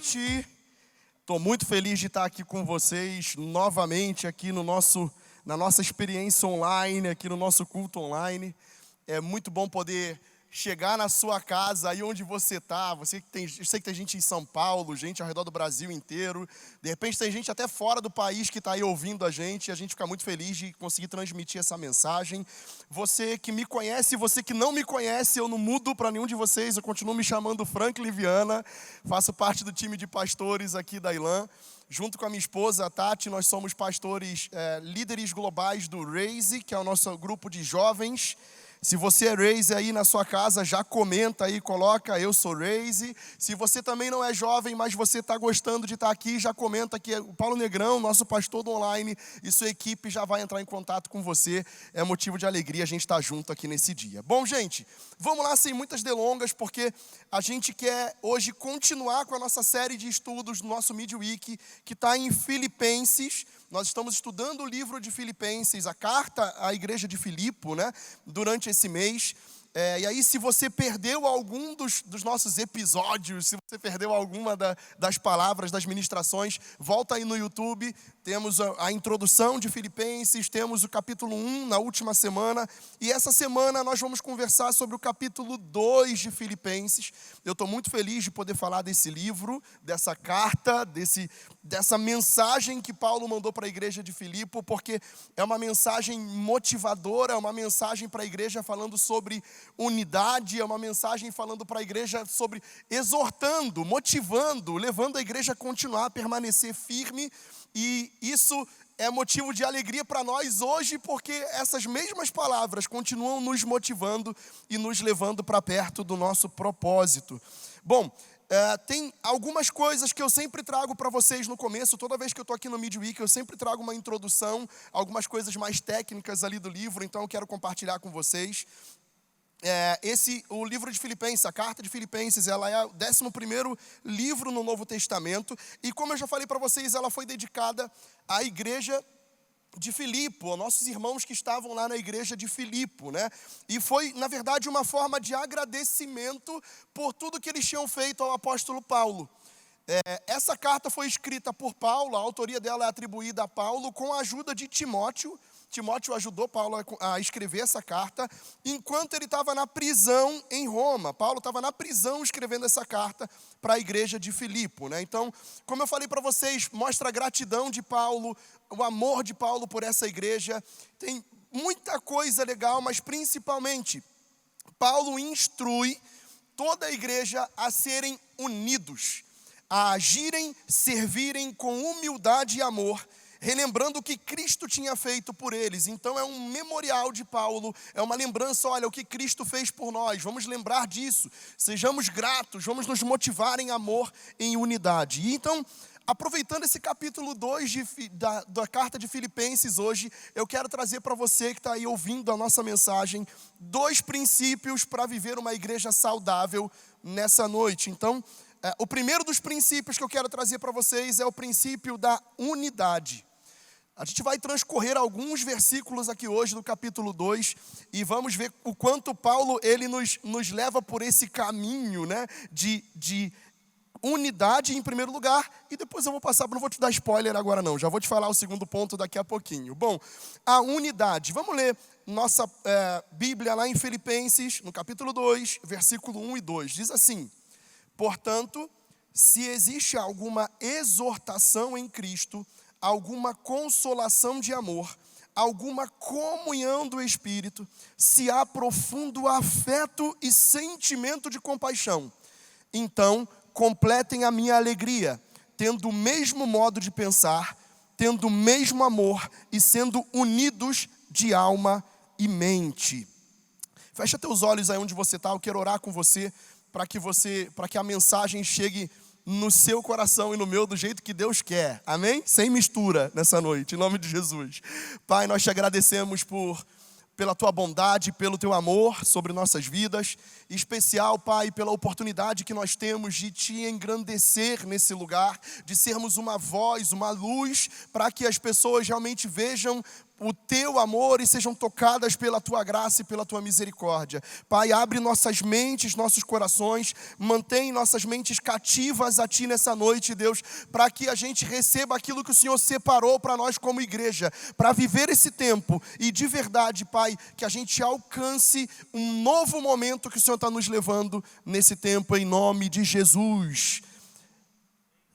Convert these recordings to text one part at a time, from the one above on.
Estou muito feliz de estar aqui com vocês novamente aqui na nossa experiência online, aqui no nosso culto online. É muito bom poder chegar na sua casa, aí onde você está. Eu sei que tem gente em São Paulo, gente ao redor do Brasil inteiro. De repente tem gente até fora do país que está aí ouvindo a gente. E a gente fica muito feliz de conseguir transmitir essa mensagem. Você que me conhece, você que não me conhece, eu não mudo para nenhum de vocês. Eu continuo me chamando Franklin Viana. Faço parte do time de pastores aqui da ILAM. Junto com a minha esposa, a Tati, nós somos pastores, líderes globais do Raise, que é o nosso grupo de jovens. Se você é Raise aí na sua casa, já comenta aí, coloca eu sou Raise. Se você também não é jovem, mas você está gostando de estar aqui, já comenta que o Paulo Negrão, nosso pastor do online, e sua equipe já vai entrar em contato com você. É motivo de alegria a gente estar junto aqui nesse dia. Bom, gente, vamos lá sem muitas delongas, porque a gente quer hoje continuar com a nossa série de estudos do nosso Midweek, que está em Filipenses. Nós estamos estudando o livro de Filipenses, a carta à igreja de Filipe, né, durante esse mês. E aí, se você perdeu algum dos nossos episódios, se você perdeu alguma das palavras, das ministrações, volta aí no YouTube. Temos a introdução de Filipenses, temos o capítulo 1 na última semana. E essa semana nós vamos conversar sobre o capítulo 2 de Filipenses. Eu estou muito feliz de poder falar desse livro, dessa carta, dessa mensagem que Paulo mandou para a igreja de Filipe, porque é uma mensagem motivadora, é uma mensagem para a igreja falando sobre unidade, é uma mensagem falando para a igreja sobre exortando, motivando, levando a igreja a continuar a permanecer firme. E isso é motivo de alegria para nós hoje, porque essas mesmas palavras continuam nos motivando e nos levando para perto do nosso propósito. Bom, tem algumas coisas que eu sempre trago para vocês no começo. Toda vez que eu estou aqui no Midweek, eu sempre trago uma introdução, algumas coisas mais técnicas ali do livro, então eu quero compartilhar com vocês. O livro de Filipenses, a carta de Filipenses, ela é o 11º livro no Novo Testamento. E como eu já falei para vocês, ela foi dedicada à igreja de Filipe, aos nossos irmãos que estavam lá na igreja de Filipe, né? E foi, na verdade, uma forma de agradecimento por tudo que eles tinham feito ao apóstolo Paulo. Essa carta foi escrita por Paulo, a autoria dela é atribuída a Paulo, com a ajuda de Timóteo. Timóteo ajudou Paulo a escrever essa carta, enquanto ele estava na prisão em Roma. Paulo estava na prisão escrevendo essa carta para a igreja de Filipe, né? Então, como eu falei para vocês, mostra a gratidão de Paulo, o amor de Paulo por essa igreja. Tem muita coisa legal, mas principalmente, Paulo instrui toda a igreja a serem unidos, a agirem, servirem com humildade e amor, relembrando o que Cristo tinha feito por eles. Então é um memorial de Paulo, é uma lembrança, olha, o que Cristo fez por nós, vamos lembrar disso, sejamos gratos, vamos nos motivar em amor, em unidade. E então, aproveitando esse capítulo 2 da carta de Filipenses hoje, eu quero trazer para você que está aí ouvindo a nossa mensagem, 2 princípios para viver uma igreja saudável nessa noite. Então, o primeiro dos princípios que eu quero trazer para vocês é o princípio da unidade. A gente vai transcorrer alguns versículos aqui hoje do capítulo 2 e vamos ver o quanto Paulo ele nos leva por esse caminho, né, de unidade em primeiro lugar, e depois eu vou passar, não vou te dar spoiler agora não, já vou te falar o segundo ponto daqui a pouquinho. Bom, a unidade, vamos ler nossa Bíblia lá em Filipenses, no capítulo 2, versículo 1 e 2, diz assim: portanto, se existe alguma exortação em Cristo, alguma consolação de amor, alguma comunhão do Espírito, se há profundo afeto e sentimento de compaixão, então completem a minha alegria, tendo o mesmo modo de pensar, tendo o mesmo amor e sendo unidos de alma e mente. Fecha teus olhos aí onde você está, eu quero orar com você, para que a mensagem chegue no seu coração e no meu do jeito que Deus quer, amém? Sem mistura nessa noite, em nome de Jesus. Pai, nós te agradecemos pela tua bondade, pelo teu amor sobre nossas vidas, em especial, Pai, pela oportunidade que nós temos de te engrandecer nesse lugar, de sermos uma voz, uma luz, para que as pessoas realmente vejam o teu amor e sejam tocadas pela tua graça e pela tua misericórdia. Pai, abre nossas mentes, nossos corações, mantém nossas mentes cativas a Ti nessa noite, Deus, para que a gente receba aquilo que o Senhor separou para nós como igreja, para viver esse tempo e de verdade, Pai, que a gente alcance um novo momento que o Senhor está nos levando nesse tempo, em nome de Jesus.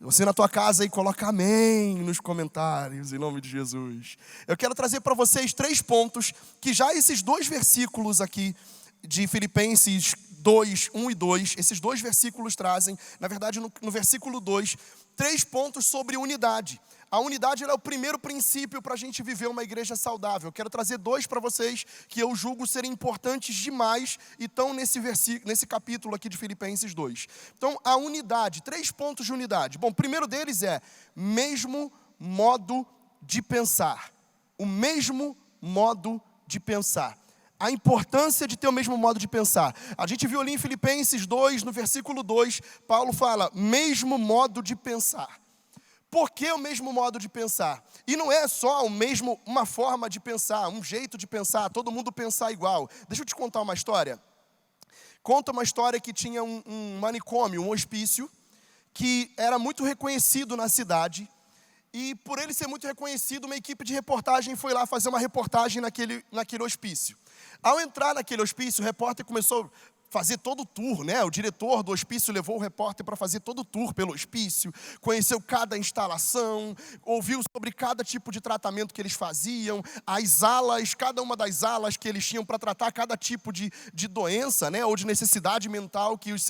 Você na tua casa aí coloca amém nos comentários, em nome de Jesus. Eu quero trazer para vocês 3 pontos, que já esses 2 versículos aqui de Filipenses 2, 1 e 2, esses 2 versículos trazem, na verdade no versículo 2, 3 pontos sobre unidade. A unidade é o primeiro princípio para a gente viver uma igreja saudável. Eu quero trazer 2 para vocês que eu julgo serem importantes demais e estão nesse capítulo aqui de Filipenses 2. Então, a unidade, 3 pontos de unidade. Bom, o primeiro deles é mesmo modo de pensar. O mesmo modo de pensar. A importância de ter o mesmo modo de pensar. A gente viu ali em Filipenses 2, no versículo 2, Paulo fala, mesmo modo de pensar. Por que o mesmo modo de pensar? E não é só uma forma de pensar, um jeito de pensar, todo mundo pensar igual. Deixa eu te contar uma história. Conta uma história que tinha um manicômio, um hospício, que era muito reconhecido na cidade. E por ele ser muito reconhecido, uma equipe de reportagem foi lá fazer uma reportagem naquele hospício. Ao entrar naquele hospício, o repórter começou a fazer todo o tour, né? O diretor do hospício levou o repórter para fazer todo o tour pelo hospício, conheceu cada instalação, ouviu sobre cada tipo de tratamento que eles faziam, as alas, cada uma das alas que eles tinham para tratar cada tipo de doença, né? Ou de necessidade mental que os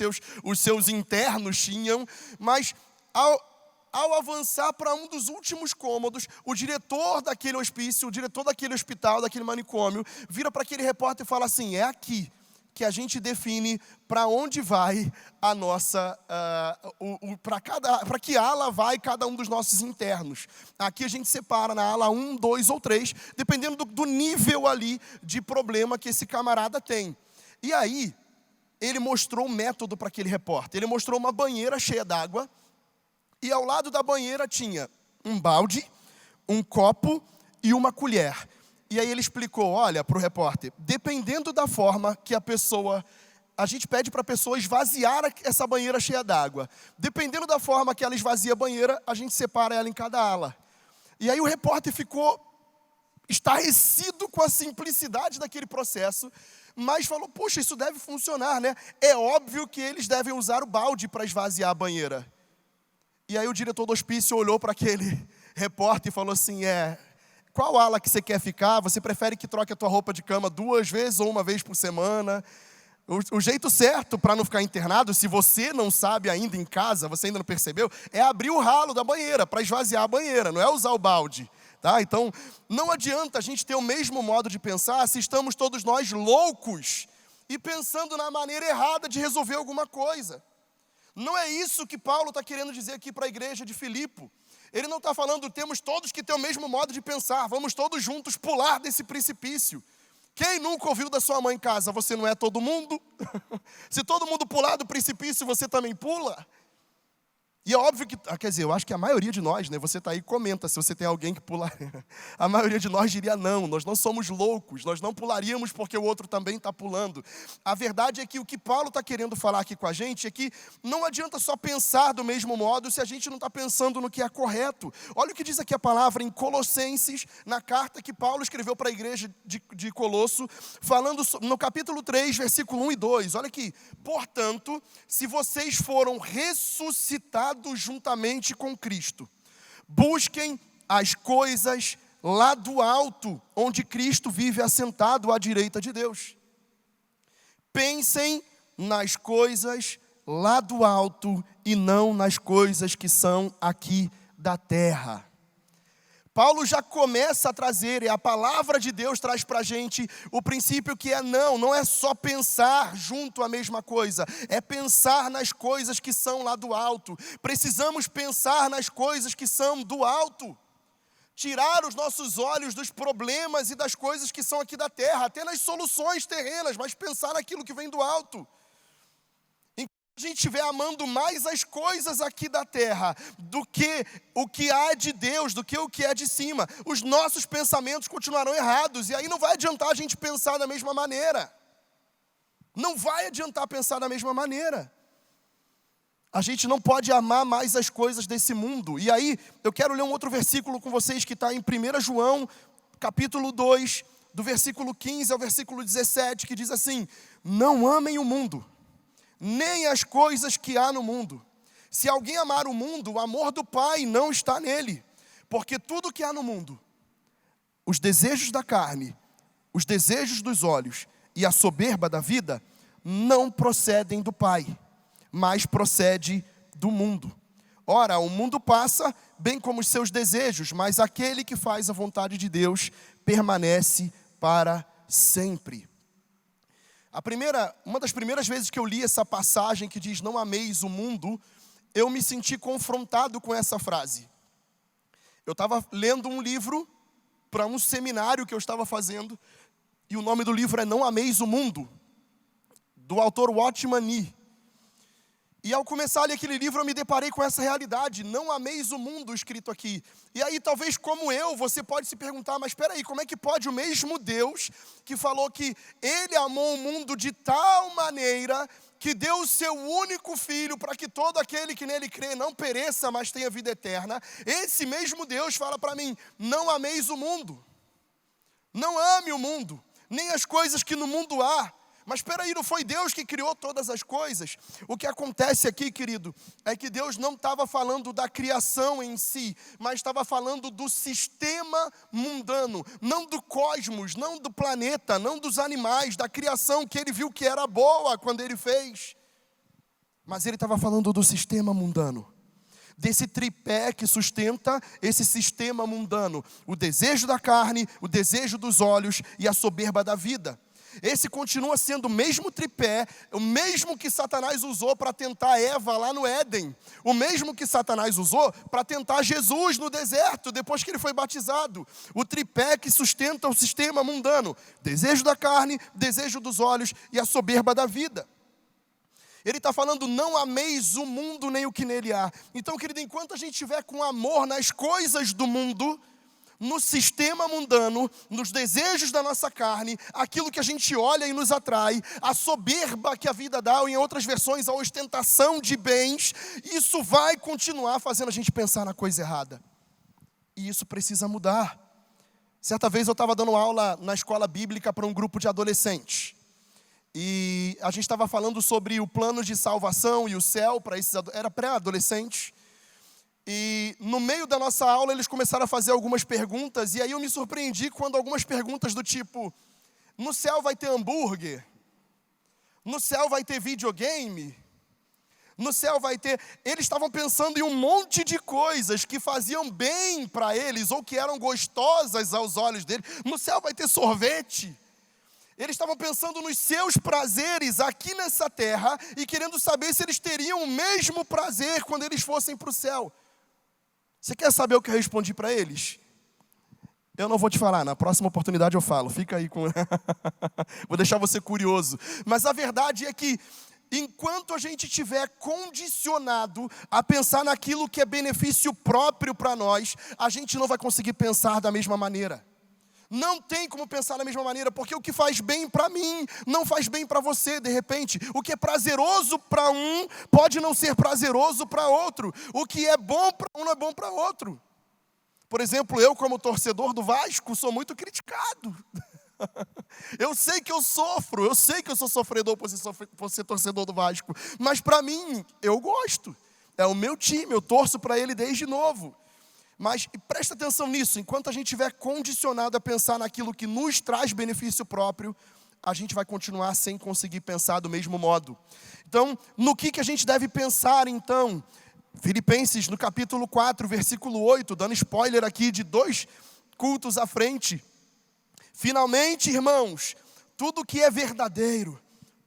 seus internos tinham. Mas ao avançar para um dos últimos cômodos, o diretor daquele hospício, o diretor daquele hospital, daquele manicômio, vira para aquele repórter e fala assim, é aqui que a gente define para onde vai a nossa, para que ala vai cada um dos nossos internos. Aqui a gente separa na ala 1, 2 ou 3, dependendo do nível ali de problema que esse camarada tem. E aí, ele mostrou um método para aquele repórter. Ele mostrou uma banheira cheia d'água, e ao lado da banheira tinha um balde, um copo e uma colher. E aí ele explicou, olha, para o repórter, dependendo da forma que a gente pede para a pessoa esvaziar essa banheira cheia d'água. Dependendo da forma que ela esvazia a banheira, a gente separa ela em cada ala. E aí o repórter ficou estarrecido com a simplicidade daquele processo, mas falou, puxa, isso deve funcionar, né? É óbvio que eles devem usar o balde para esvaziar a banheira. E aí o diretor do hospício olhou para aquele repórter e falou assim, qual ala que você quer ficar? Você prefere que troque a tua roupa de cama 2 vezes ou 1 vez por semana? O jeito certo para não ficar internado, se você não sabe ainda em casa, você ainda não percebeu, é abrir o ralo da banheira para esvaziar a banheira, não é usar o balde. Tá? Então, não adianta a gente ter o mesmo modo de pensar se estamos todos nós loucos e pensando na maneira errada de resolver alguma coisa. Não é isso que Paulo está querendo dizer aqui para a igreja de Filipe. Ele não está falando, temos todos que ter o mesmo modo de pensar, vamos todos juntos pular desse precipício. Quem nunca ouviu da sua mãe em casa, você não é todo mundo? Se todo mundo pular do precipício, você também pula? E é óbvio que, quer dizer, eu acho que a maioria de nós, né, você está aí e comenta se você tem alguém que pula. A maioria de nós diria não, nós não somos loucos, nós não pularíamos porque o outro também está pulando. A verdade é que o que Paulo está querendo falar aqui com a gente é que não adianta só pensar do mesmo modo se a gente não está pensando no que é correto. Olha o que diz aqui a palavra em Colossenses, na carta que Paulo escreveu para a igreja de Colosso, falando no capítulo 3, versículo 1 e 2. Olha aqui, portanto, se vocês foram ressuscitados juntamente com Cristo, busquem as coisas lá do alto, onde Cristo vive assentado à direita de Deus. Pensem nas coisas lá do alto e não nas coisas que são aqui da terra. Paulo já começa a trazer, e a palavra de Deus traz para a gente o princípio que não é só pensar junto a mesma coisa, é pensar nas coisas que são lá do alto. Precisamos pensar nas coisas que são do alto. Tirar os nossos olhos dos problemas e das coisas que são aqui da terra, até nas soluções terrenas, mas pensar naquilo que vem do alto. a gente estiver amando mais as coisas aqui da terra do que o que há de Deus, do que o que é de cima, os nossos pensamentos continuarão errados. E aí não vai adiantar a gente pensar da mesma maneira. Não vai adiantar pensar da mesma maneira. A gente não pode amar mais as coisas desse mundo. E aí, eu quero ler um outro versículo com vocês que está em 1 João, capítulo 2, do versículo 15 ao versículo 17, que diz assim: não amem o mundo, nem as coisas que há no mundo. Se alguém amar o mundo, o amor do Pai não está nele. Porque tudo que há no mundo, os desejos da carne, os desejos dos olhos e a soberba da vida, não procedem do Pai, mas procede do mundo. Ora, o mundo passa, bem como os seus desejos, mas aquele que faz a vontade de Deus permanece para sempre. Uma das primeiras vezes que eu li essa passagem que diz não ameis o mundo, eu me senti confrontado com essa frase. Eu estava lendo um livro para um seminário que eu estava fazendo, e o nome do livro é Não Ameis o Mundo, do autor Watchman Nee. E ao começar a ler aquele livro, eu me deparei com essa realidade, não ameis o mundo, escrito aqui. E aí, talvez como eu, você pode se perguntar, mas espera aí, como é que pode o mesmo Deus, que falou que Ele amou o mundo de tal maneira, que deu o seu único Filho, para que todo aquele que nele crê não pereça, mas tenha vida eterna, esse mesmo Deus fala para mim, não ameis o mundo, não ame o mundo, nem as coisas que no mundo há. Mas espera aí, não foi Deus que criou todas as coisas? O que acontece aqui, querido, é que Deus não estava falando da criação em si, mas estava falando do sistema mundano, não do cosmos, não do planeta, não dos animais, da criação que Ele viu que era boa quando Ele fez. Mas Ele estava falando do sistema mundano, desse tripé que sustenta esse sistema mundano, o desejo da carne, o desejo dos olhos e a soberba da vida. Esse continua sendo o mesmo tripé, o mesmo que Satanás usou para tentar Eva lá no Éden. O mesmo que Satanás usou para tentar Jesus no deserto, depois que ele foi batizado. O tripé que sustenta o sistema mundano. Desejo da carne, desejo dos olhos e a soberba da vida. Ele está falando, não ameis o mundo nem o que nele há. Então, querido, enquanto a gente estiver com amor nas coisas do mundo, no sistema mundano, nos desejos da nossa carne, aquilo que a gente olha e nos atrai, a soberba que a vida dá, ou em outras versões, a ostentação de bens, isso vai continuar fazendo a gente pensar na coisa errada. E isso precisa mudar. Certa vez eu estava dando aula na escola bíblica para um grupo de adolescentes. E a gente estava falando sobre o plano de salvação e o céu para esses era pré-adolescentes. E no meio da nossa aula eles começaram a fazer algumas perguntas. E aí eu me surpreendi quando algumas perguntas do tipo: no céu vai ter hambúrguer? No céu vai ter videogame? No céu vai ter... Eles estavam pensando em um monte de coisas que faziam bem para eles, ou que eram gostosas aos olhos deles. No céu vai ter sorvete? Eles estavam pensando nos seus prazeres aqui nessa terra e querendo saber se eles teriam o mesmo prazer quando eles fossem para o céu. Você quer saber o que eu respondi para eles? Eu não vou te falar, na próxima oportunidade eu falo. Fica aí com... Vou deixar você curioso. Mas a verdade é que, enquanto a gente estiver condicionado a pensar naquilo que é benefício próprio para nós, a gente não vai conseguir pensar da mesma maneira. Não tem como pensar da mesma maneira, porque o que faz bem para mim não faz bem para você, de repente. O que é prazeroso para um pode não ser prazeroso para outro. O que é bom para um não é bom para outro. Por exemplo, eu como torcedor do Vasco sou muito criticado. Eu sei que eu sofro, eu sei que eu sou sofredor por ser torcedor do Vasco. Mas para mim, eu gosto. É o meu time, eu torço para ele desde novo. Mas presta atenção nisso, enquanto a gente estiver condicionado a pensar naquilo que nos traz benefício próprio, a gente vai continuar sem conseguir pensar do mesmo modo. Então, no que a gente deve pensar então? Filipenses, no capítulo 4, versículo 8, dando spoiler aqui de 2 cultos à frente. Finalmente, irmãos, tudo que é verdadeiro,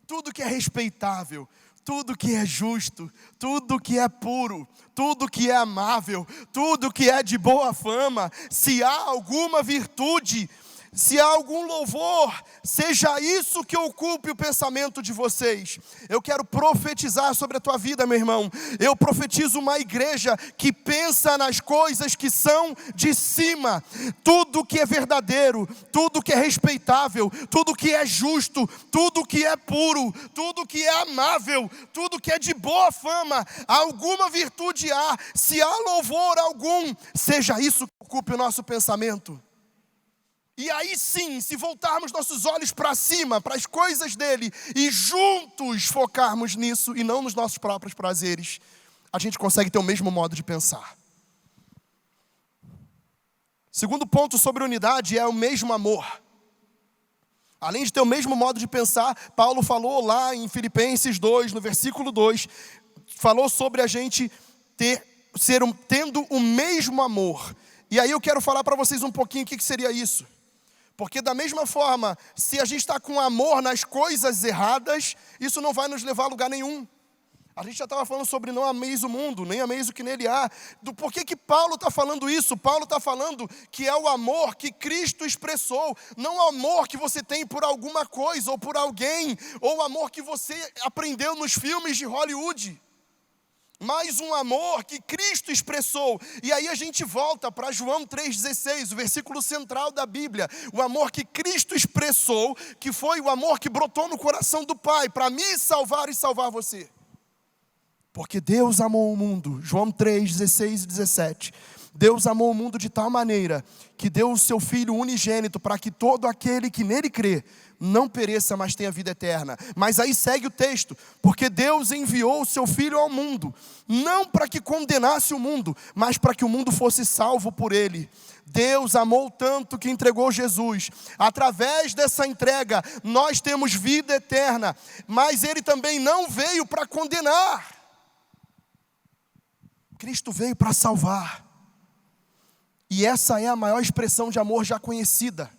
tudo que é respeitável, tudo que é justo, tudo que é puro, tudo que é amável, tudo que é de boa fama, se há alguma virtude Se há algum louvor, seja isso que ocupe o pensamento de vocês. Eu quero profetizar sobre a tua vida, meu irmão. Eu profetizo uma igreja que pensa nas coisas que são de cima. Tudo que é verdadeiro, tudo que é respeitável, tudo que é justo, tudo que é puro, tudo que é amável, tudo que é de boa fama, alguma virtude há. Se há louvor algum, seja isso que ocupe o nosso pensamento. E aí sim, se voltarmos nossos olhos para cima, para as coisas dele, e juntos focarmos nisso e não nos nossos próprios prazeres, a gente consegue ter o mesmo modo de pensar. Segundo ponto sobre unidade é o mesmo amor. Além de ter o mesmo modo de pensar, Paulo falou lá em Filipenses 2, no versículo 2, falou sobre a gente tendo o mesmo amor. E aí eu quero falar para vocês um pouquinho o que seria isso. Porque da mesma forma, se a gente está com amor nas coisas erradas, isso não vai nos levar a lugar nenhum. A gente já estava falando sobre não ameis o mundo, nem ameis o que nele há. Do porquê que Paulo está falando isso? Paulo está falando que é o amor que Cristo expressou. Não o amor que você tem por alguma coisa ou por alguém, ou o amor que você aprendeu nos filmes de Hollywood. Mas um amor que Cristo expressou. E aí a gente volta para João 3,16, o versículo central da Bíblia. O amor que Cristo expressou, que foi o amor que brotou no coração do Pai, para me salvar e salvar você. Porque Deus amou o mundo, João 3,16 e 17. Deus amou o mundo de tal maneira que deu o seu Filho unigênito para que todo aquele que nele crê não pereça, mas tenha vida eterna. Mas aí segue o texto, porque Deus enviou o seu Filho ao mundo, não para que condenasse o mundo, mas para que o mundo fosse salvo por ele. Deus amou tanto que entregou Jesus. Através dessa entrega, nós temos vida eterna, mas ele também não veio para condenar. Cristo veio para salvar. E essa é a maior expressão de amor já conhecida.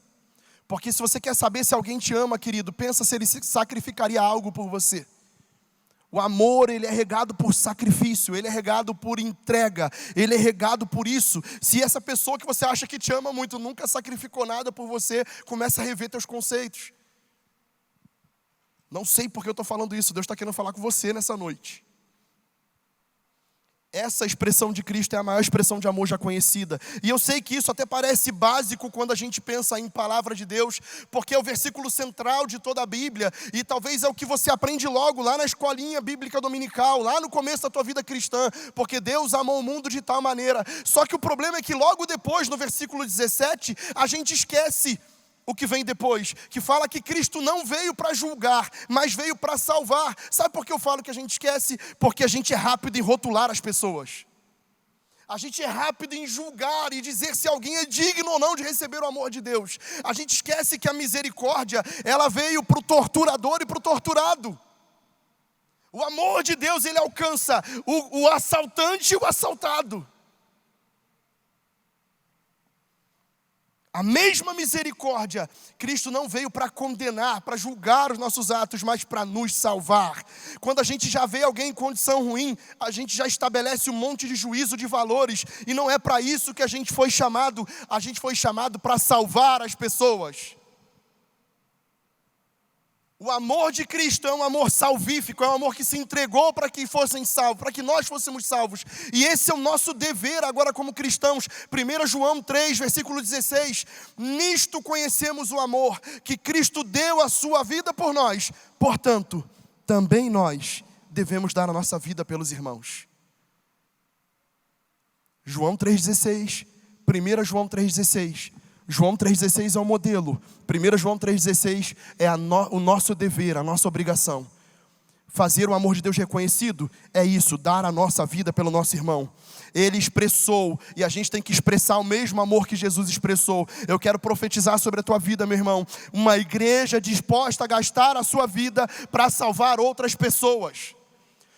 Porque se você quer saber se alguém te ama, querido, pensa se ele sacrificaria algo por você. O amor, ele é regado por sacrifício, ele é regado por entrega, ele é regado por isso. Se essa pessoa que você acha que te ama muito nunca sacrificou nada por você, começa a rever teus conceitos. Não sei porque eu estou falando isso, Deus está querendo falar com você nessa noite. Essa expressão de Cristo é a maior expressão de amor já conhecida. E eu sei que isso até parece básico quando a gente pensa em palavra de Deus, porque é o versículo central de toda a Bíblia, e talvez é o que você aprende logo lá na escolinha bíblica dominical, lá no começo da tua vida cristã, porque Deus amou o mundo de tal maneira. Só que o problema é que logo depois, no versículo 17, a gente esquece o que vem depois, que fala que Cristo não veio para julgar, mas veio para salvar. Sabe por que eu falo que a gente esquece? Porque a gente é rápido em rotular as pessoas. A gente é rápido em julgar e dizer se alguém é digno ou não de receber o amor de Deus. A gente esquece que a misericórdia, ela veio para o torturador e para o torturado. O amor de Deus, ele alcança o assaltante e o assaltado. A mesma misericórdia, Cristo não veio para condenar, para julgar os nossos atos, mas para nos salvar. Quando a gente já vê alguém em condição ruim, a gente já estabelece um monte de juízo de valores, e não é para isso que a gente foi chamado para salvar as pessoas. O amor de Cristo é um amor salvífico, é um amor que se entregou para que fossem salvos, para que nós fôssemos salvos. E esse é o nosso dever agora como cristãos. 1 João 3, versículo 16. Nisto conhecemos o amor, que Cristo deu a sua vida por nós. Portanto, também nós devemos dar a nossa vida pelos irmãos. João 3,16. 1 João 3,16. João 3,16 é o modelo. 1 João 3,16 é o nosso dever, a nossa obrigação. Fazer o amor de Deus reconhecido é isso, dar a nossa vida pelo nosso irmão. Ele expressou, e a gente tem que expressar o mesmo amor que Jesus expressou. Eu quero profetizar sobre a tua vida, meu irmão. Uma igreja disposta a gastar a sua vida para salvar outras pessoas.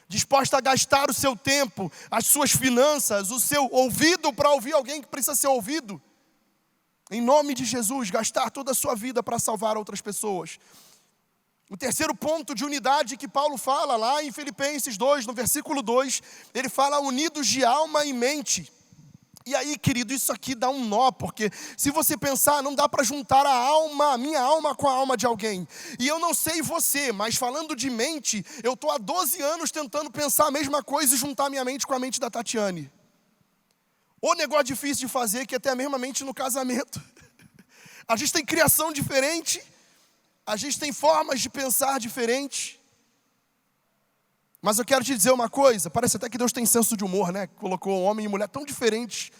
Disposta a gastar o seu tempo, as suas finanças, o seu ouvido para ouvir alguém que precisa ser ouvido. Em nome de Jesus, gastar toda a sua vida para salvar outras pessoas. O terceiro ponto de unidade que Paulo fala lá em Filipenses 2, no versículo 2, ele fala unidos de alma e mente. E aí, querido, isso aqui dá um nó, porque se você pensar, não dá para juntar a minha alma com a alma de alguém. E eu não sei você, mas falando de mente, eu estou há 12 anos tentando pensar a mesma coisa e juntar minha mente com a mente da Tatiane. O negócio difícil de fazer, que é até a mesma mente no casamento. A gente tem criação diferente, a gente tem formas de pensar diferentes. Mas eu quero te dizer uma coisa, parece até que Deus tem senso de humor, né? Colocou homem e mulher tão diferentes,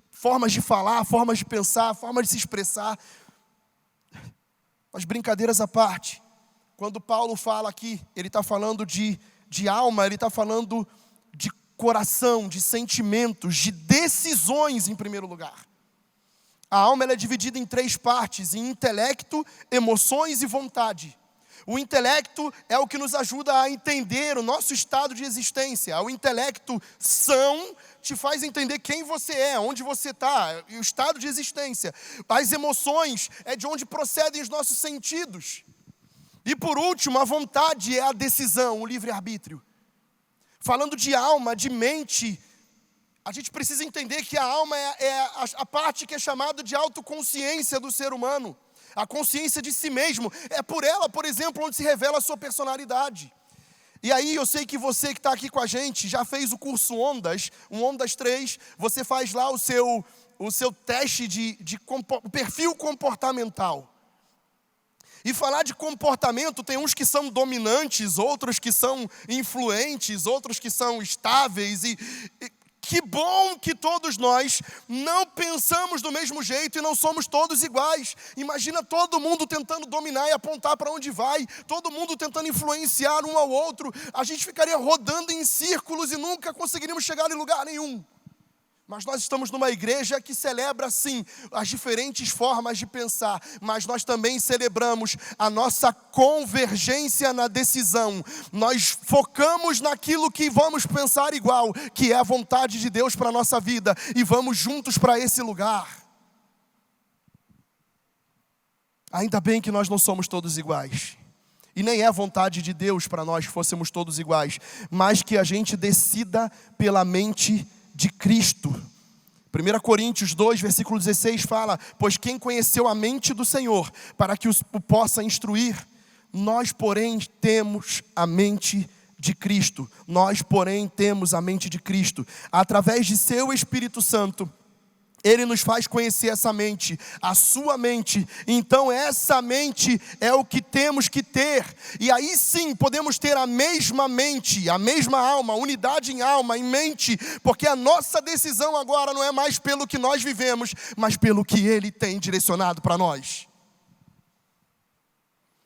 formas de falar, formas de pensar, formas de se expressar. Mas brincadeiras à parte, quando Paulo fala aqui, ele está falando de alma, ele está falando de coração, de sentimentos, de decisões em primeiro lugar. A alma ela é dividida em 3 partes, em intelecto, emoções e vontade. O intelecto é o que nos ajuda a entender o nosso estado de existência. O intelecto são te faz entender quem você é, onde você está, o estado de existência. As emoções é de onde procedem os nossos sentidos. E por último, a vontade é a decisão, o livre-arbítrio. Falando de alma, de mente, a gente precisa entender que a alma é a parte que é chamada de autoconsciência do ser humano. A consciência de si mesmo, é por ela, por exemplo, onde se revela a sua personalidade. E aí eu sei que você que está aqui com a gente, já fez o curso Ondas, um Ondas 3, você faz lá o seu teste de perfil comportamental. E falar de comportamento, tem uns que são dominantes, outros que são influentes, outros que são estáveis e que bom que todos nós não pensamos do mesmo jeito e não somos todos iguais. Imagina todo mundo tentando dominar e apontar para onde vai, todo mundo tentando influenciar um ao outro. A gente ficaria rodando em círculos e nunca conseguiríamos chegar em lugar nenhum. Mas nós estamos numa igreja que celebra, sim, as diferentes formas de pensar. Mas nós também celebramos a nossa convergência na decisão. Nós focamos naquilo que vamos pensar igual, que é a vontade de Deus para a nossa vida. E vamos juntos para esse lugar. Ainda bem que nós não somos todos iguais. E nem é a vontade de Deus para nós que fôssemos todos iguais. Mas que a gente decida pela mente de Cristo. 1 Coríntios 2, versículo 16 fala: pois quem conheceu a mente do Senhor, para que o possa instruir, nós porém temos a mente de Cristo. Nós porém temos a mente de Cristo. Através de seu Espírito Santo, Ele nos faz conhecer essa mente, a sua mente. Então essa mente é o que temos que ter. E aí sim podemos ter a mesma mente, a mesma alma, unidade em alma, em mente. Porque a nossa decisão agora não é mais pelo que nós vivemos, mas pelo que Ele tem direcionado para nós.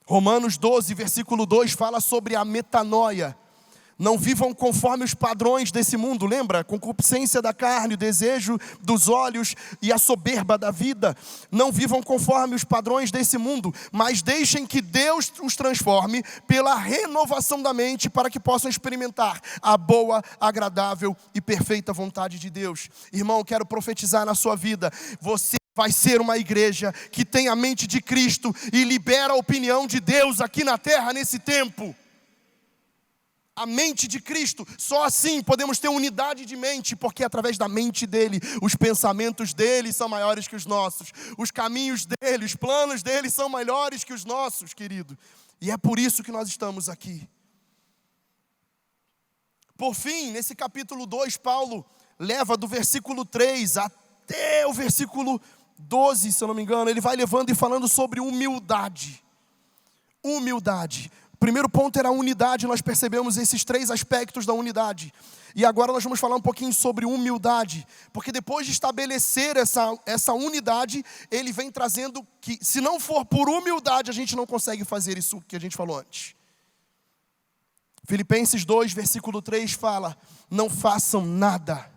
Romanos 12, versículo 2 fala sobre a metanoia. Não vivam conforme os padrões desse mundo, lembra? Concupiscência da carne, o desejo dos olhos e a soberba da vida. Não vivam conforme os padrões desse mundo, mas deixem que Deus os transforme pela renovação da mente, para que possam experimentar a boa, agradável e perfeita vontade de Deus. Irmão, eu quero profetizar na sua vida. Você vai ser uma igreja que tem a mente de Cristo e libera a opinião de Deus aqui na terra nesse tempo. A mente de Cristo, só assim podemos ter unidade de mente, porque através da mente dele, os pensamentos dele são maiores que os nossos, os caminhos dele, os planos dele são maiores que os nossos, querido. E é por isso que nós estamos aqui. Por fim, nesse capítulo 2, Paulo leva do versículo 3 até o versículo 12, se eu não me engano, ele vai levando e falando sobre humildade. Humildade. O primeiro ponto era a unidade, nós percebemos esses 3 aspectos da unidade. E agora nós vamos falar um pouquinho sobre humildade, porque depois de estabelecer essa unidade, ele vem trazendo que se não for por humildade, a gente não consegue fazer isso que a gente falou antes. Filipenses 2, versículo 3 fala: não façam nada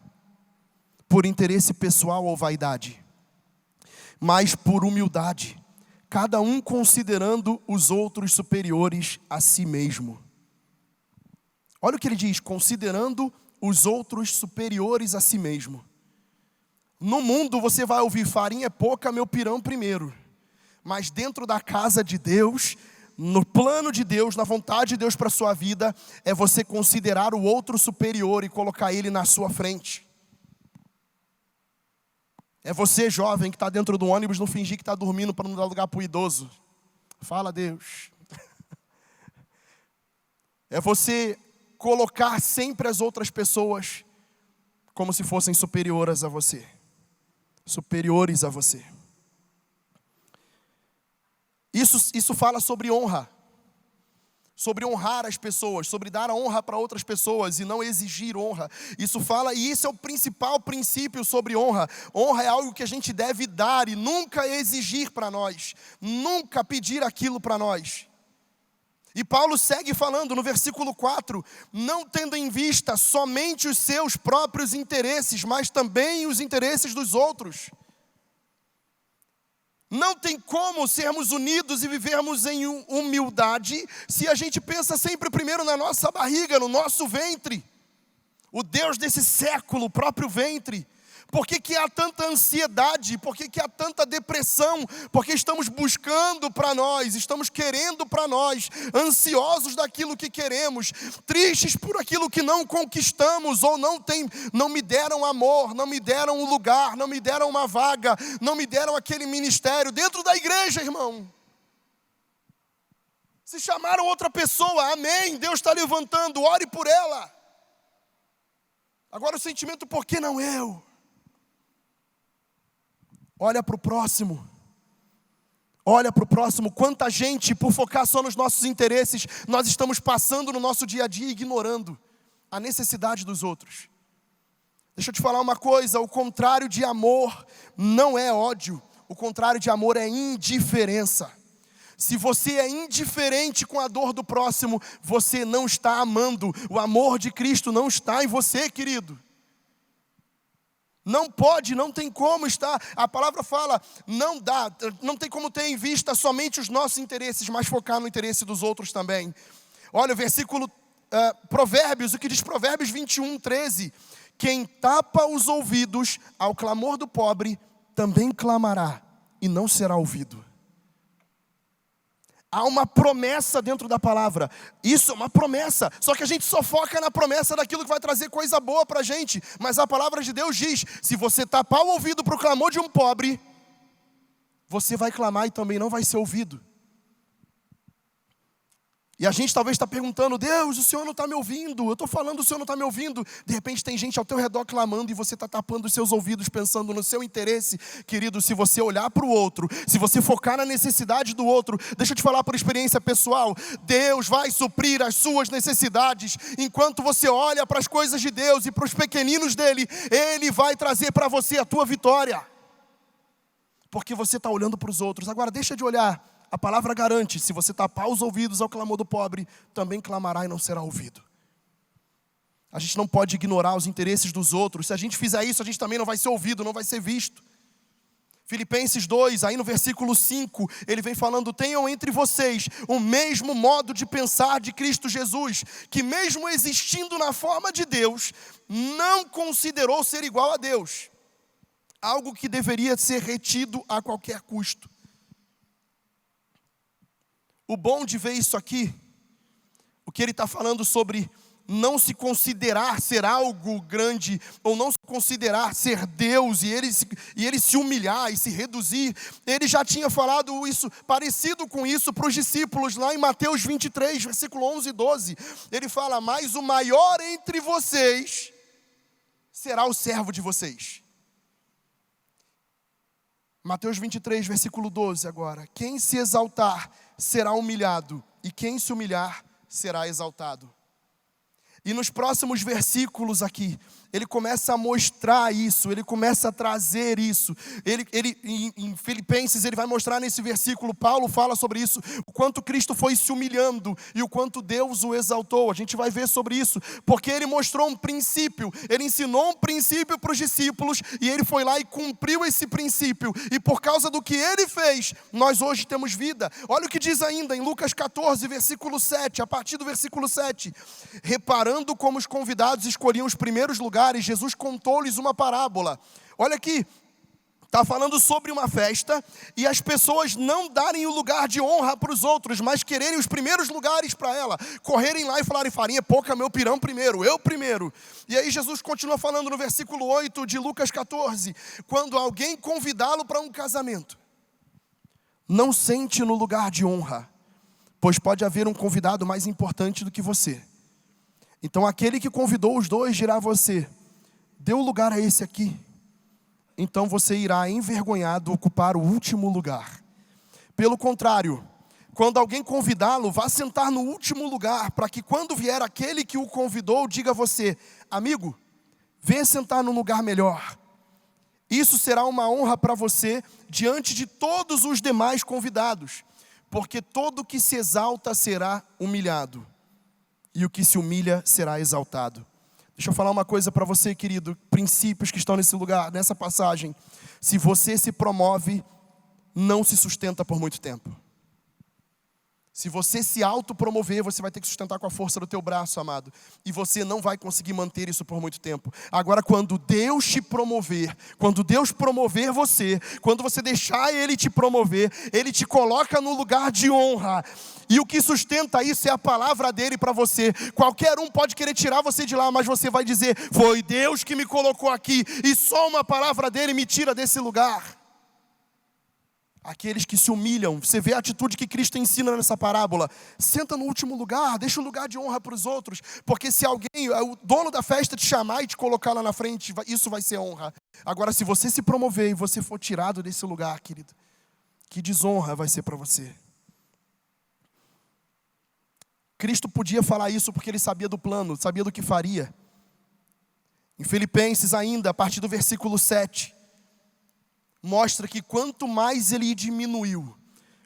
por interesse pessoal ou vaidade, mas por humildade, cada um considerando os outros superiores a si mesmo. Olha o que ele diz: considerando os outros superiores a si mesmo. No mundo você vai ouvir farinha é pouca, meu pirão primeiro. Mas dentro da casa de Deus, no plano de Deus, na vontade de Deus para a sua vida, é você considerar o outro superior e colocar ele na sua frente. É você, jovem, que está dentro do ônibus, não fingir que está dormindo para não dar lugar para o idoso. Fala, Deus. É você colocar sempre as outras pessoas como se fossem superiores a você. Superiores a você. Isso fala sobre honra. Sobre honrar as pessoas, sobre dar a honra para outras pessoas e não exigir honra. Isso fala, e isso é o principal princípio sobre honra. Honra é algo que a gente deve dar e nunca exigir para nós. Nunca pedir aquilo para nós. E Paulo segue falando no versículo 4, não tendo em vista somente os seus próprios interesses, mas também os interesses dos outros. Não tem como sermos unidos e vivermos em humildade se a gente pensa sempre primeiro na nossa barriga, no nosso ventre. O Deus desse século, o próprio ventre. Por que há tanta ansiedade? Por que há tanta depressão? Porque estamos buscando para nós, estamos querendo para nós, ansiosos daquilo que queremos, tristes por aquilo que não conquistamos, ou não me deram amor, não me deram um lugar, não me deram uma vaga, não me deram aquele ministério dentro da igreja, irmão. Se chamaram outra pessoa, amém, Deus está levantando, ore por ela. Agora o sentimento, por que não eu? Olha para o próximo. Olha para o próximo. Quanta gente, por focar só nos nossos interesses, nós estamos passando no nosso dia a dia ignorando a necessidade dos outros. Deixa eu te falar uma coisa, o contrário de amor não é ódio. O contrário de amor é indiferença. Se você é indiferente com a dor do próximo, você não está amando. O amor de Cristo não está em você, querido. Não pode, não tem como estar. A palavra fala, não tem como ter em vista somente os nossos interesses, mas focar no interesse dos outros também. Olha o versículo, Provérbios, o que diz Provérbios 21:13. Quem tapa os ouvidos ao clamor do pobre, também clamará e não será ouvido. Há uma promessa dentro da palavra. Isso é uma promessa. Só que a gente só foca na promessa daquilo que vai trazer coisa boa para a gente. Mas a palavra de Deus diz, se você tapar o ouvido para o clamor de um pobre, você vai clamar e também não vai ser ouvido. E a gente talvez está perguntando, Deus, o Senhor não está me ouvindo. Eu estou falando, o Senhor não está me ouvindo. De repente tem gente ao teu redor clamando e você está tapando os seus ouvidos, pensando no seu interesse. Querido, se você olhar para o outro, se você focar na necessidade do outro, deixa eu te falar por experiência pessoal, Deus vai suprir as suas necessidades. Enquanto você olha para as coisas de Deus e para os pequeninos dele, Ele vai trazer para você a tua vitória. Porque você está olhando para os outros. Agora deixa de olhar. A palavra garante, se você tapar os ouvidos ao clamor do pobre, também clamará e não será ouvido. A gente não pode ignorar os interesses dos outros. Se a gente fizer isso, a gente também não vai ser ouvido, não vai ser visto. Filipenses 2, aí no versículo 5, ele vem falando, tenham entre vocês o mesmo modo de pensar de Cristo Jesus, que mesmo existindo na forma de Deus, não considerou ser igual a Deus. Algo que deveria ser retido a qualquer custo. O bom de ver isso aqui, o que ele está falando sobre não se considerar ser algo grande, ou não se considerar ser Deus, e ele se humilhar e se reduzir, ele já tinha falado isso, parecido com isso para os discípulos, lá em Mateus 23, versículo 11 e 12, ele fala, mas o maior entre vocês será o servo de vocês. Mateus 23, versículo 12 agora, quem se exaltar será humilhado, e quem se humilhar será exaltado. E nos próximos versículos aqui, ele começa a mostrar isso, ele começa a trazer isso. Em Filipenses, ele vai mostrar nesse versículo, Paulo fala sobre isso, o quanto Cristo foi se humilhando e o quanto Deus o exaltou. A gente vai ver sobre isso, porque ele mostrou um princípio, ele ensinou um princípio para os discípulos e ele foi lá e cumpriu esse princípio. E por causa do que ele fez, nós hoje temos vida. Olha o que diz ainda em Lucas 14, versículo 7, a partir do versículo 7. Reparando como os convidados escolhiam os primeiros lugares, Jesus contou-lhes uma parábola. Olha aqui, Está falando sobre uma festa e as pessoas não darem o lugar de honra para os outros, mas quererem os primeiros lugares para ela. Correrem lá e falarem: farinha pouca, meu pirão primeiro, eu primeiro. E aí Jesus continua falando no versículo 8 de Lucas 14. Quando alguém convidá-lo para um casamento, não sente no lugar de honra, pois pode haver um convidado mais importante do que você. Então aquele que convidou os dois dirá a você: dê o lugar a esse aqui. Então você irá envergonhado ocupar o último lugar. Pelo contrário, quando alguém convidá-lo, vá sentar no último lugar, para que quando vier aquele que o convidou, diga a você: amigo, venha sentar num lugar melhor. Isso será uma honra para você diante de todos os demais convidados, porque todo que se exalta será humilhado, e o que se humilha será exaltado. Deixa eu falar uma coisa para você, querido. Princípios que estão nesse lugar, nessa passagem. Se você se promove, não se sustenta por muito tempo. Se você se autopromover, você vai ter que sustentar com a força do teu braço, amado. E você não vai conseguir manter isso por muito tempo. Agora, quando Deus te promover, quando Deus promover você, quando você deixar Ele te promover, Ele te coloca no lugar de honra. E o que sustenta isso é a palavra dele para você. Qualquer um pode querer tirar você de lá, mas você vai dizer: foi Deus que me colocou aqui, e só uma palavra dele me tira desse lugar. Aqueles que se humilham, você vê a atitude que Cristo ensina nessa parábola: senta no último lugar, deixa um lugar de honra para os outros, porque se alguém, o dono da festa, te chamar e te colocar lá na frente, isso vai ser honra. Agora, se você se promover e você for tirado desse lugar, querido, que desonra vai ser para você. Cristo podia falar isso porque ele sabia do plano, sabia do que faria. Em Filipenses ainda, a partir do versículo 7, mostra que quanto mais ele diminuiu,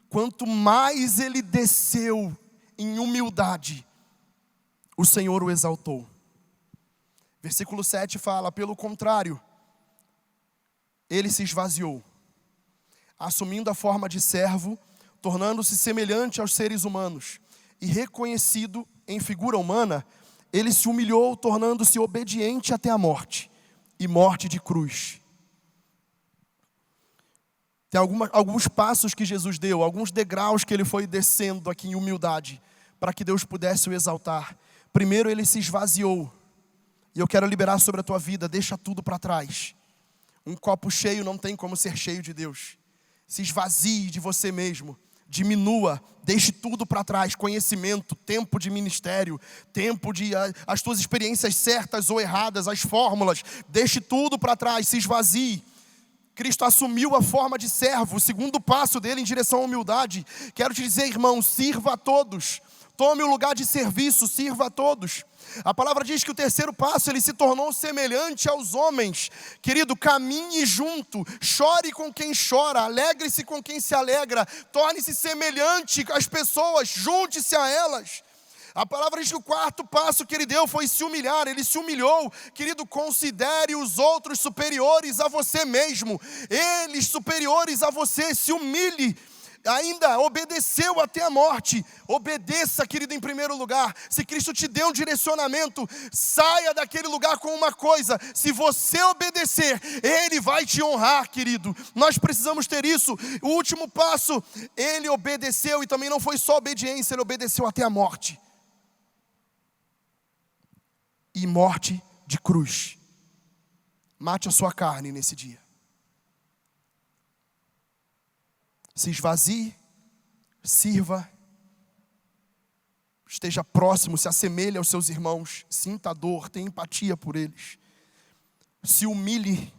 quanto mais ele desceu em humildade, o Senhor o exaltou. Versículo 7 fala: pelo contrário, ele se esvaziou, assumindo a forma de servo, tornando-se semelhante aos seres humanos. E reconhecido em figura humana, ele se humilhou, tornando-se obediente até a morte, e morte de cruz. Tem alguns passos que Jesus deu, alguns degraus que ele foi descendo aqui em humildade, para que Deus pudesse o exaltar. Primeiro ele se esvaziou, e eu quero liberar sobre a tua vida: deixa tudo para trás. Um copo cheio não tem como ser cheio de Deus. Se esvazie de você mesmo. Diminua, deixe tudo para trás: conhecimento, tempo de ministério, tempo de as tuas experiências certas ou erradas, as fórmulas, deixe tudo para trás, se esvazie. Cristo assumiu a forma de servo, o segundo passo dele em direção à humildade. Quero te dizer, irmão, sirva a todos, tome o lugar de serviço, sirva a todos. A palavra diz que o terceiro passo, ele se tornou semelhante aos homens. Querido, caminhe junto, chore com quem chora, alegre-se com quem se alegra, torne-se semelhante às pessoas, junte-se a elas. A palavra diz que o quarto passo que ele deu foi se humilhar. Ele se humilhou. Querido, considere os outros superiores a você mesmo, eles superiores a você, se humilhe. Ainda obedeceu até a morte. Obedeça, querido, em primeiro lugar. Se Cristo te deu um direcionamento, saia daquele lugar com uma coisa: se você obedecer, Ele vai te honrar, querido. Nós precisamos ter isso. O último passo, ele obedeceu, e também não foi só obediência, ele obedeceu até a morte. E morte de cruz. Mate a sua carne nesse dia. Se esvazie, sirva, esteja próximo, se assemelhe aos seus irmãos, sinta a dor, tenha empatia por eles. Se humilhe,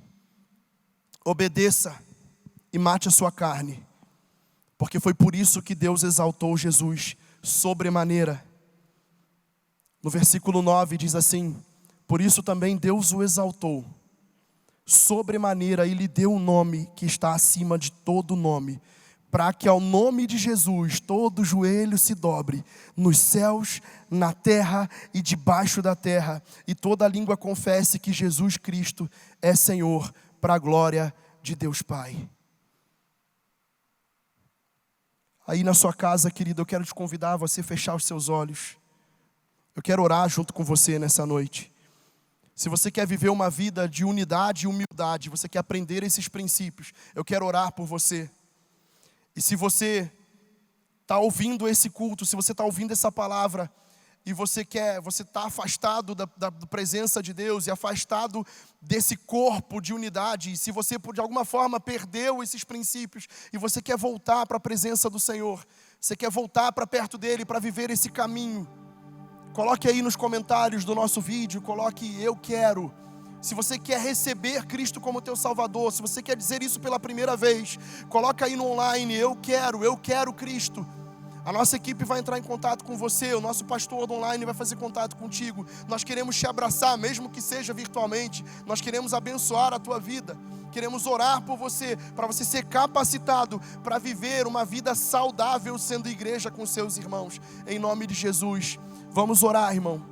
obedeça e mate a sua carne, porque foi por isso que Deus exaltou Jesus sobremaneira. No versículo 9 diz assim: por isso também Deus o exaltou sobremaneira e lhe deu um nome que está acima de todo nome, para que ao nome de Jesus todo joelho se dobre, nos céus, na terra e debaixo da terra, e toda língua confesse que Jesus Cristo é Senhor, para a glória de Deus Pai. Aí na sua casa, querido, eu quero te convidar a você fechar os seus olhos. Eu quero orar junto com você nessa noite. Se você quer viver uma vida de unidade e humildade, você quer aprender esses princípios, eu quero orar por você. E se você está ouvindo esse culto, se você está ouvindo essa palavra, e você está afastado da presença de Deus e afastado desse corpo de unidade, e se você de alguma forma perdeu esses princípios e você quer voltar para a presença do Senhor, você quer voltar para perto dele para viver esse caminho, coloque aí nos comentários do nosso vídeo, coloque eu quero. Se você quer receber Cristo como teu Salvador, se você quer dizer isso pela primeira vez, coloca aí no online, eu quero Cristo. A nossa equipe vai entrar em contato com você, o nosso pastor do online vai fazer contato contigo. Nós queremos te abraçar, mesmo que seja virtualmente. Nós queremos abençoar a tua vida. Queremos orar por você, para você ser capacitado para viver uma vida saudável sendo igreja com seus irmãos. Em nome de Jesus. Vamos orar, irmão.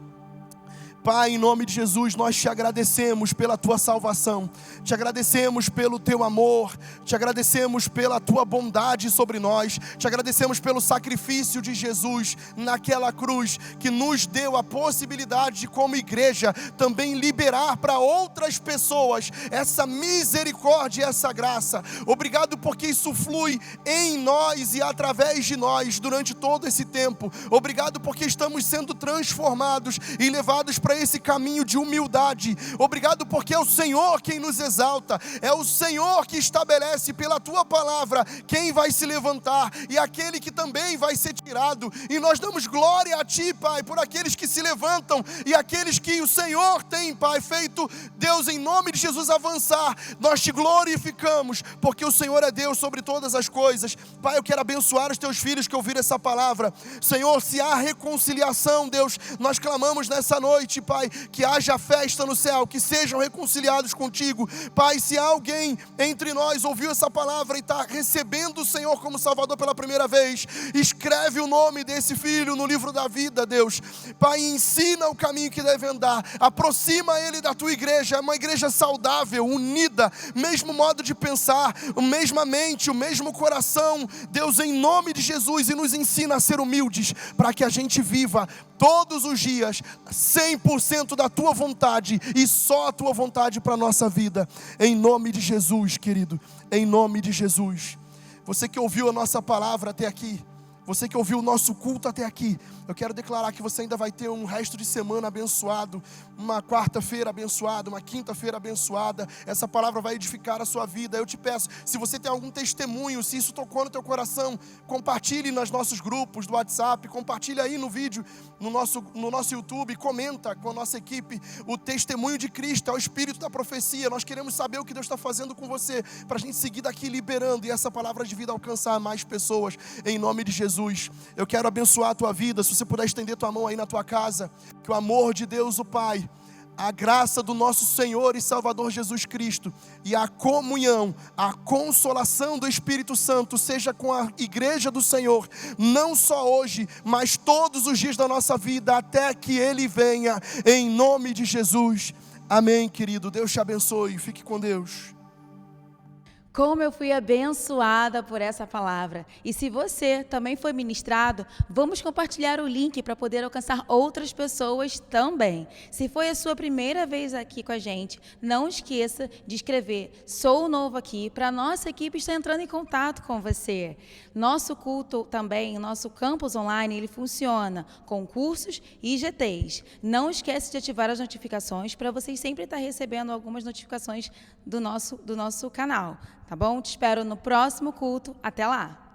Pai, em nome de Jesus, nós te agradecemos pela tua salvação, te agradecemos pelo teu amor, te agradecemos pela tua bondade sobre nós, te agradecemos pelo sacrifício de Jesus naquela cruz, que nos deu a possibilidade de, como igreja, também liberar para outras pessoas essa misericórdia e essa graça. Obrigado porque isso flui em nós e através de nós durante todo esse tempo. Obrigado porque estamos sendo transformados e levados para esse caminho de humildade. Obrigado porque é o Senhor quem nos exalta, é o Senhor que estabelece pela tua palavra quem vai se levantar e aquele que também vai ser tirado, e nós damos glória a ti, Pai, por aqueles que se levantam e aqueles que o Senhor tem, Pai, feito, Deus, em nome de Jesus, avançar. Nós te glorificamos porque o Senhor é Deus sobre todas as coisas. Pai, eu quero abençoar os teus filhos que ouviram essa palavra. Senhor, se há reconciliação, Deus, nós clamamos nessa noite, Pai, que haja festa no céu, que sejam reconciliados contigo. Pai, se há alguém entre nós ouviu essa palavra e está recebendo o Senhor como Salvador pela primeira vez, escreve o nome desse filho no livro da vida, Deus. Pai, ensina o caminho que deve andar, aproxima ele da tua igreja, uma igreja saudável, unida, mesmo modo de pensar, a mesma mente, o mesmo coração, Deus, em nome de Jesus, e nos ensina a ser humildes, para que a gente viva todos os dias 100% da tua vontade e só a tua vontade para a nossa vida, em nome de Jesus, querido, em nome de Jesus. Você que ouviu a nossa palavra até aqui, você que ouviu o nosso culto até aqui, eu quero declarar que você ainda vai ter um resto de semana abençoado, uma quarta-feira abençoada, uma quinta-feira abençoada. Essa palavra vai edificar a sua vida. Eu te peço, se você tem algum testemunho, se isso tocou no teu coração, compartilhe nos nossos grupos do WhatsApp, compartilhe aí no vídeo, no nosso YouTube, comenta com a nossa equipe o testemunho de Cristo, é o espírito da profecia. Nós queremos saber o que Deus está fazendo com você, para a gente seguir daqui liberando e essa palavra de vida alcançar mais pessoas, em nome de Jesus. Eu quero abençoar a tua vida. Se você puder estender tua mão aí na tua casa, que o amor de Deus o Pai, a graça do nosso Senhor e Salvador Jesus Cristo e a comunhão, a consolação do Espírito Santo seja com a igreja do Senhor, não só hoje, mas todos os dias da nossa vida, até que Ele venha, em nome de Jesus. Amém, querido. Deus te abençoe. Fique com Deus. Como eu fui abençoada por essa palavra. E se você também foi ministrado, vamos compartilhar o link para poder alcançar outras pessoas também. Se foi a sua primeira vez aqui com a gente, não esqueça de escrever "Sou novo aqui", para a nossa equipe estar entrando em contato com você. Nosso culto também, nosso campus online, ele funciona com cursos e GTs. Não esquece de ativar as notificações para vocês sempre estar recebendo algumas notificações do nosso canal. Tá bom? Te espero no próximo culto. Até lá!